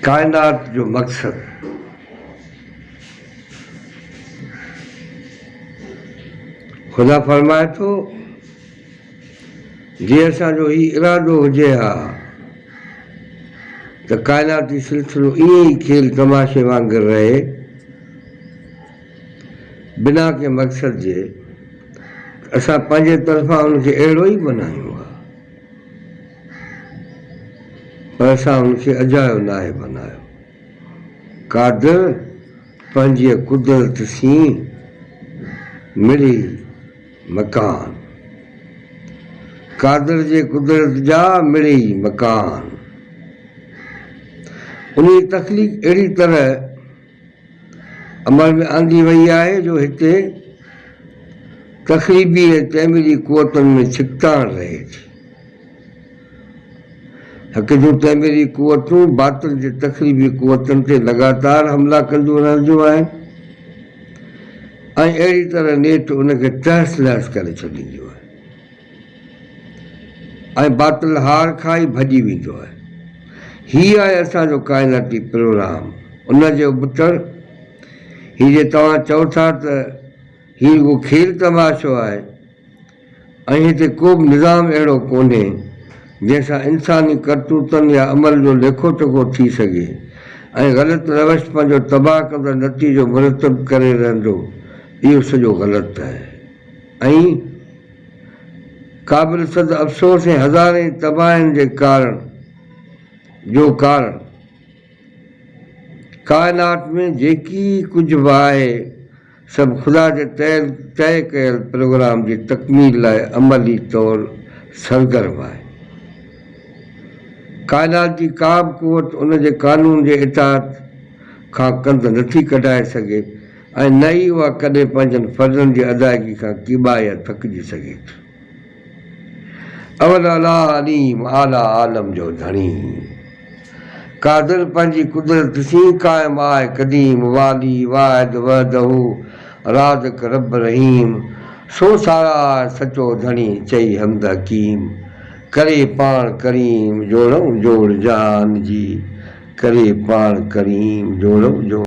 कायनात जो मक़सद खुदा फरमाए थो जे असांजो ही इरादो हुजे हा त कायनाती सिलसिलो ईअं ई खेल तमाशे वांगुरु रहे बिना के मक़सद जे असां पंहिंजे तरफ़ां उनखे अहिड़ो ई बनायूं हा पर असां उनखे अजायो नाहे बनायो। कादिर पंहिंजी कुदरत सी मिली मकान, कादिर जे कुदरत जा मिली मकान। उन तख़लीक़ अहिड़ी तरह अमल में आंदी वई आहे जो हिते तख़लीबी ऐं तैमीरी क़ुवतुनि में छिकताण रहे थी। हक़ जूं तैमीरी क़ुवतूं बातिल जे तख़लीबी क़ुवतुनि ते लगातार हमला कंदियूं रहंदियूं आहिनि ऐं अहिड़ी तरह नेठि उनखे तहस नहस करे छॾींदियूं आहिनि ऐं बातिल हार खाई भॼी वेंदो आहे। हीअ आहे असांजो काइनाती प्रोग्राम। उन जो बुतड़ हीअ जे तव्हां चओ था त हीअ को खेल तमाशो आहे ऐं हिते को बि निज़ाम अहिड़ो कोन्हे जंहिंसां इंसानी करतूतनि या अमल जो लेखो टको थी सघे ऐं ग़लति रवश पंहिंजो तबाह कंदड़ नतीजो मुरतब करे रहंदो, इहो सॼो ग़लति आहे। ऐं क़ाबिल सद अफ़सोस ऐं हज़ारे तबाहियुनि जे कारण काइनात में जेकी कुझु बि आहे सभु ख़ुदा जे तय कयल प्रोग्राम जी तकमील लाइ अमली तौरु सरगर्म आहे। काइनात जी का बि क़ुवत उन जे कानून जे इताअत खां कंध नथी कढाए सघे ऐं न ई उहा कॾहिं पंहिंजनि फ़र्ज़नि जी अदायगी खां क़िबा या थकिजी सघे थी। अवल अला अलीम आला आलम जो धणी कादिर पंहिंजी कुदरत सी क़ाइम आहे क़दीम वाली वाहिद वहदहू राज़िक़ रब रहीम सो सारा सचो धणी चई हमद हकीम करे पाण करीम जोड़ऊं जोड़ जहान जी करे पाण करीम जोड़ऊं जोड़